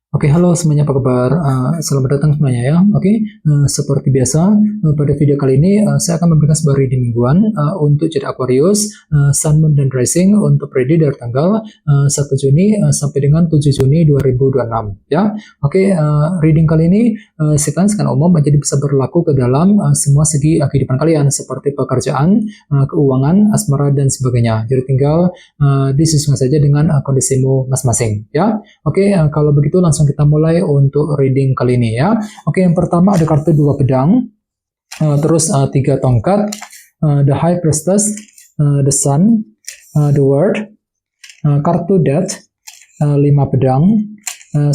Oke, halo semuanya, apa kabar? Selamat datang semuanya ya. Oke, seperti biasa, pada video kali ini saya akan memberikan sebuah reading mingguan untuk zodiak Aquarius, Sun, Moon, dan Rising untuk ready dari tanggal 1 Juni sampai dengan 7 Juni 2026 ya. Oke, reading kali ini secara umum jadi bisa berlaku ke dalam semua segi kehidupan kalian seperti pekerjaan, keuangan, asmara, dan sebagainya. Jadi tinggal disesuaikan saja dengan kondisimu masing-masing ya. Oke, kalau begitu langsung kita mulai untuk reading kali ini ya. Oke, yang pertama ada kartu 2 pedang, terus 3 tongkat, the High Priestess, the Sun, the World, kartu Death, 5 pedang, 10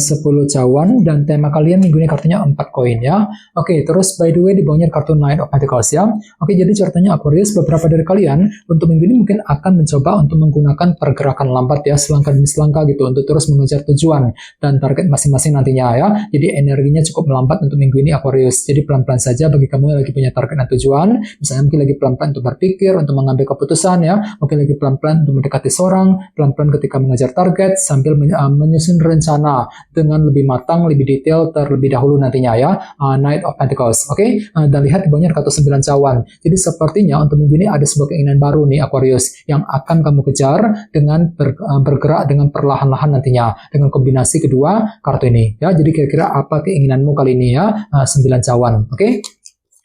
cawan, dan tema kalian minggu ini kartunya 4 koin ya. Oke, terus by the way di bawahnya kartu Knight of Pentacles ya. Oke, jadi ceritanya Aquarius, beberapa dari kalian untuk minggu ini mungkin akan mencoba untuk menggunakan pergerakan lambat ya, selangkah demi selangkah gitu untuk terus mengejar tujuan dan target masing-masing nantinya ya. Jadi energinya cukup melambat untuk minggu ini Aquarius. Jadi pelan-pelan saja bagi kamu yang lagi punya target dan tujuan. Misalnya mungkin lagi pelan-pelan untuk berpikir, untuk mengambil keputusan ya. Mungkin lagi pelan-pelan untuk mendekati seorang, pelan-pelan ketika mengejar target sambil menyusun rencana dengan lebih matang, lebih detail terlebih dahulu nantinya ya. Knight of Pentacles. Oke, dan lihat di bawahnya kartu 9 cawan. Jadi sepertinya untuk minggu ini ada sebuah keinginan baru nih Aquarius yang akan kamu kejar dengan bergerak dengan perlahan-lahan nantinya dengan kombinasi kedua kartu ini ya. Jadi kira-kira apa keinginanmu kali ini ya? 9 cawan. Oke.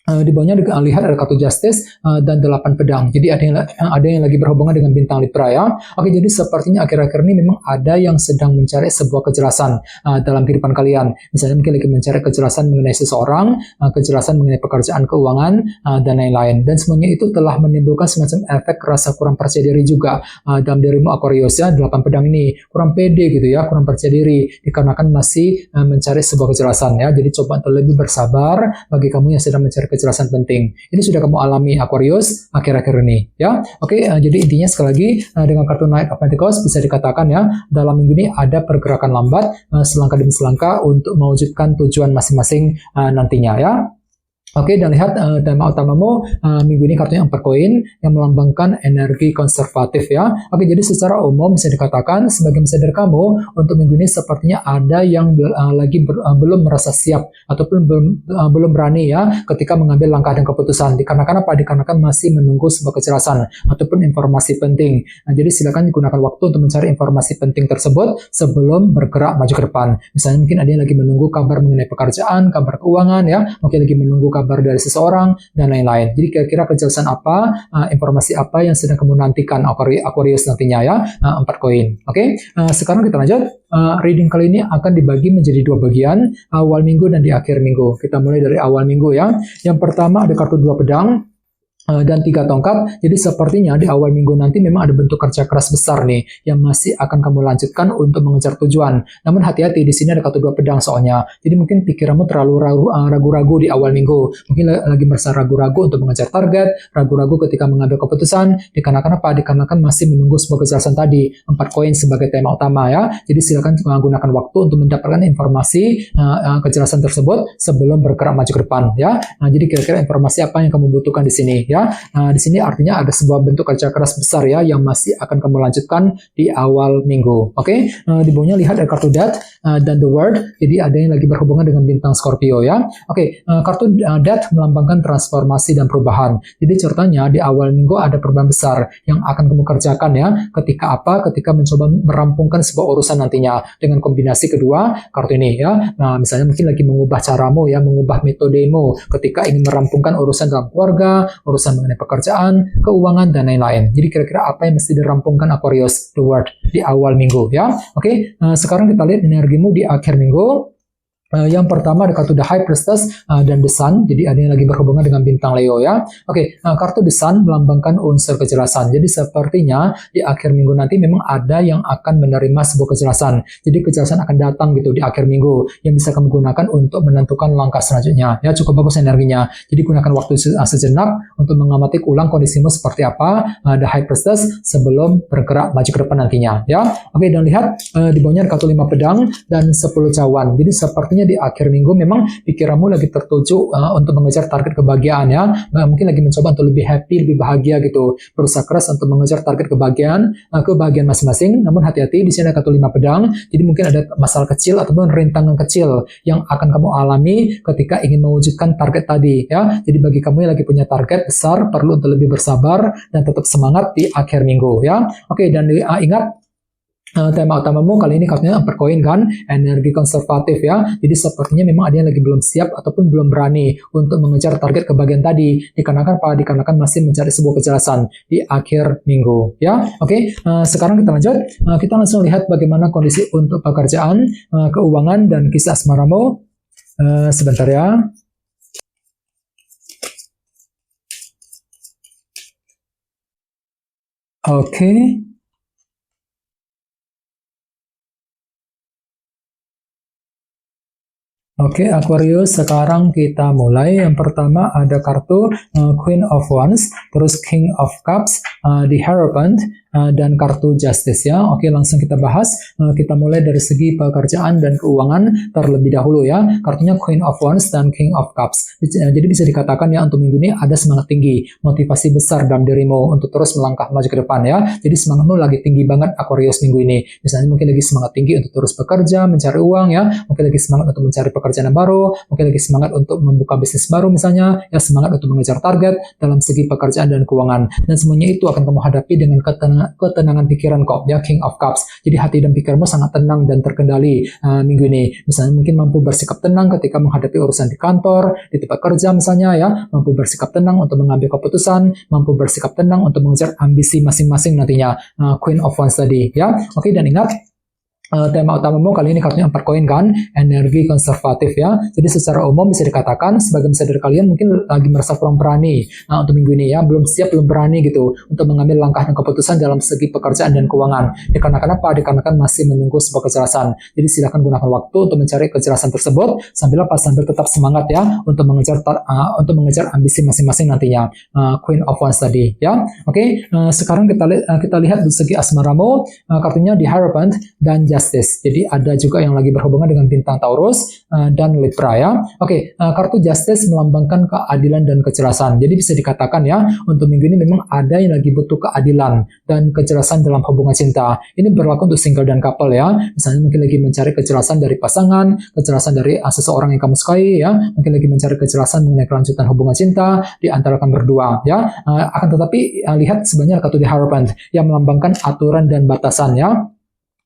Di bawahnya lihat ada kartu Justice dan 8 pedang. Jadi ada yang lagi berhubungan dengan bintang Libra ya. Oke, jadi sepertinya akhir-akhir ini memang ada yang sedang mencari sebuah kejelasan dalam kehidupan kalian. Misalnya mungkin lagi mencari kejelasan mengenai seseorang, kejelasan mengenai pekerjaan, keuangan, dan lain-lain. Dan semuanya itu telah menimbulkan semacam efek rasa kurang percaya diri juga dalam dirimu Aquarius ya. 8 pedang ini kurang pede gitu ya, kurang percaya diri dikarenakan masih mencari sebuah kejelasan ya. Jadi coba untuk lebih bersabar bagi kamu yang sedang mencari kejelasan penting. Ini sudah kamu alami Aquarius akhir-akhir ini ya. Oke, jadi intinya sekali lagi dengan kartu Knight of Pentacles bisa dikatakan ya, dalam minggu ini ada pergerakan lambat selangkah demi selangkah untuk mewujudkan tujuan masing-masing nantinya ya. Oke, dan lihat tema utamamu minggu ini kartunya 4 koin yang melambangkan energi konservatif ya. Oke, jadi secara umum bisa dikatakan sebagai sadar kamu untuk minggu ini sepertinya ada yang belum merasa siap ataupun belum berani ya ketika mengambil langkah dan keputusan. Dikarenakan apa? Dikarenakan masih menunggu sebuah kejelasan ataupun informasi penting. Nah, jadi silakan digunakan waktu untuk mencari informasi penting tersebut sebelum bergerak maju ke depan. Misalnya mungkin ada yang lagi menunggu kabar mengenai pekerjaan, kabar keuangan ya, mungkin lagi menunggu kabar dari seseorang dan lain-lain. Jadi kira-kira kejelasan apa, informasi apa yang sedang kamu nantikan Aquarius nantinya ya, 4 koin. Oke, sekarang kita lanjut. Reading kali ini akan dibagi menjadi 2 bagian, awal minggu dan di akhir minggu. Kita mulai dari awal minggu ya. Yang pertama ada kartu 2 pedang dan 3 tongkat. Jadi sepertinya di awal minggu nanti memang ada bentuk kerja keras besar nih yang masih akan kamu lanjutkan untuk mengejar tujuan. Namun hati-hati, di sini ada kartu 2 pedang soalnya. Jadi mungkin pikiranmu terlalu ragu-ragu di awal minggu. Mungkin lagi merasa ragu-ragu untuk mengejar target, ragu-ragu ketika mengambil keputusan. Dikarenakan apa? Dikarenakan masih menunggu sebuah kejelasan tadi. 4 koin sebagai tema utama ya. Jadi silakan menggunakan waktu untuk mendapatkan informasi kejelasan tersebut sebelum bergerak maju ke depan ya. Nah, jadi kira-kira informasi apa yang kamu butuhkan di sini ya. Di sini artinya ada sebuah bentuk kerja keras besar ya yang masih akan kamu lanjutkan di awal minggu. Oke, di bawahnya lihat ada kartu Death dan the World. Jadi ada yang lagi berhubungan dengan bintang Scorpio ya. Oke, kartu Death melambangkan transformasi dan perubahan. Jadi ceritanya di awal minggu ada perubahan besar yang akan kamu kerjakan ya. Ketika apa? Ketika mencoba merampungkan sebuah urusan nantinya dengan kombinasi kedua kartu ini ya. Nah, misalnya mungkin lagi mengubah caramu ya, mengubah metodemu ketika ingin merampungkan urusan dalam keluarga, urusan mengenai pekerjaan, keuangan, dan lain-lain. Jadi kira-kira apa yang mesti dirampungkan Aquarius the World di awal minggu ya. Oke, sekarang kita lihat energimu di akhir minggu. Yang pertama ada kartu The High Priestess dan The Sun. Jadi ada yang lagi berhubungan dengan bintang Leo ya. Oke, kartu The Sun melambangkan unsur kejelasan. Jadi sepertinya di akhir minggu nanti memang ada yang akan menerima sebuah kejelasan. Jadi kejelasan akan datang gitu di akhir minggu yang bisa kamu gunakan untuk menentukan langkah selanjutnya. Ya, cukup bagus energinya. Jadi gunakan waktu sejenak untuk mengamati ulang kondisimu seperti apa The High Priestess sebelum bergerak maju ke depan nantinya ya. Oke, dan lihat di bawahnya ada kartu 5 pedang dan 10 cawan. Jadi sepertinya Misalnya di akhir minggu memang pikiranmu lagi tertuju untuk mengejar target kebahagiaan ya. Mungkin lagi mencoba untuk lebih happy, lebih bahagia gitu. Berusaha keras untuk mengejar target kebahagiaan masing-masing. Namun hati-hati, di sini ada kartu 5 pedang. Jadi mungkin ada masalah kecil ataupun rintangan kecil yang akan kamu alami ketika ingin mewujudkan target tadi ya. Jadi bagi kamu yang lagi punya target besar, perlu untuk lebih bersabar dan tetap semangat di akhir minggu ya. Oke, dan ingat tema utamamu kali ini kartunya Emperor koin kan, energi konservatif ya. Jadi sepertinya memang ada yang lagi belum siap ataupun belum berani untuk mengejar target kebahagiaan tadi. Dikarenakan apa? Dikarenakan masih mencari sebuah kejelasan di akhir minggu ya. Oke, sekarang kita lanjut. Kita langsung lihat bagaimana kondisi untuk pekerjaan, keuangan dan kisah asmaramu. Sebentar ya. Oke. Oke, Aquarius, sekarang kita mulai. Yang pertama ada kartu Queen of Wands, terus King of Cups, the Hierophant, dan kartu Justice ya. Oke, langsung kita bahas. Kita mulai dari segi pekerjaan dan keuangan terlebih dahulu ya. Kartunya Queen of Wands dan King of Cups. Jadi bisa dikatakan ya, untuk minggu ini ada semangat tinggi, motivasi besar dalam dirimu untuk terus melangkah maju ke depan ya. Jadi semangatmu lagi tinggi banget Aquarius minggu ini. Misalnya mungkin lagi semangat tinggi untuk terus bekerja, mencari uang ya. Mungkin lagi semangat untuk mencari pekerjaan yang baru, mungkin lagi semangat untuk membuka bisnis baru misalnya, ya semangat untuk mengejar target dalam segi pekerjaan dan keuangan. Dan semuanya itu akan kamu hadapi dengan ketenangan pikiran kok ya, King of Cups. Jadi hati dan pikirmu sangat tenang dan terkendali minggu ini. Misalnya mungkin mampu bersikap tenang ketika menghadapi urusan di kantor, di tempat kerja misalnya ya, mampu bersikap tenang untuk mengambil keputusan, mampu bersikap tenang untuk mengejar ambisi masing-masing nantinya. Queen of Wands tadi ya. Oke, dan ingat tema utamamu kali ini kartunya Emperor koin kan, energi konservatif ya. Jadi secara umum bisa dikatakan sebagian besar dari kalian mungkin lagi merasa kurang berani untuk minggu ini ya, belum siap, belum berani gitu untuk mengambil langkah dan keputusan dalam segi pekerjaan dan keuangan. Dikarenakan apa? Dikarenakan masih menunggu sebuah kejelasan. Jadi silakan gunakan waktu untuk mencari kejelasan tersebut sambil tetap semangat ya untuk mengejar ambisi masing-masing nantinya. Queen of Wands tadi ya. Oke, sekarang kita lihat dari segi asmaramu, kartunya The Hierophant dan Justice. Jadi ada juga yang lagi berhubungan dengan bintang Taurus dan Libra ya. Oke, kartu Justice melambangkan keadilan dan kejelasan. Jadi bisa dikatakan ya, untuk minggu ini memang ada yang lagi butuh keadilan dan kejelasan dalam hubungan cinta. Ini berlaku untuk single dan couple ya. Misalnya mungkin lagi mencari kejelasan dari pasangan, kejelasan dari seseorang yang kamu sukai ya. Mungkin lagi mencari kejelasan mengenai kelanjutan hubungan cinta di antara kamu berdua ya. Akan tetapi lihat sebenarnya kartu The Hierophant yang melambangkan aturan dan batasan ya.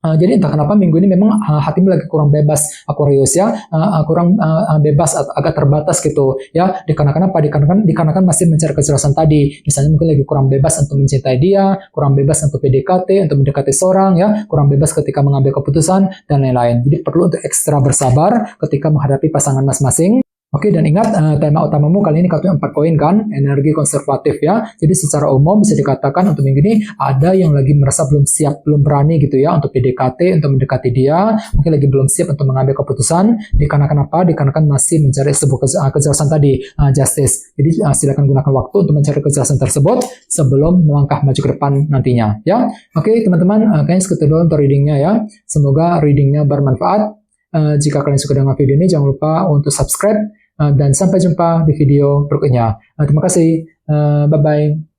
Jadi entah kenapa minggu ini memang hatimu lagi kurang bebas Aquarius ya, kurang bebas, agak terbatas gitu ya. Dikarenakan apa? Dikarenakan masih mencari kejelasan tadi. Misalnya mungkin lagi kurang bebas untuk mencintai dia, kurang bebas untuk PDKT, untuk mendekati seorang ya, kurang bebas ketika mengambil keputusan dan lain-lain. Jadi perlu untuk ekstra bersabar ketika menghadapi pasangan masing-masing. Oke, dan ingat tema utamamu kali ini kartunya Emperor koin kan, energi konservatif ya. Jadi secara umum bisa dikatakan untuk minggu ini ada yang lagi merasa belum siap, belum berani gitu ya untuk PDKT, untuk mendekati dia. Mungkin lagi belum siap untuk mengambil keputusan. Dikarenakan apa? Dikarenakan masih mencari sebuah kejelasan tadi, Justice. Jadi silakan gunakan waktu untuk mencari kejelasan tersebut sebelum melangkah maju ke depan nantinya ya. Oke, teman-teman, kayaknya segitu dulu untuk readingnya ya. Semoga readingnya bermanfaat. Jika kalian suka dengan video ini, jangan lupa untuk subscribe. Dan sampai jumpa di video berikutnya. Terima kasih. Bye-bye.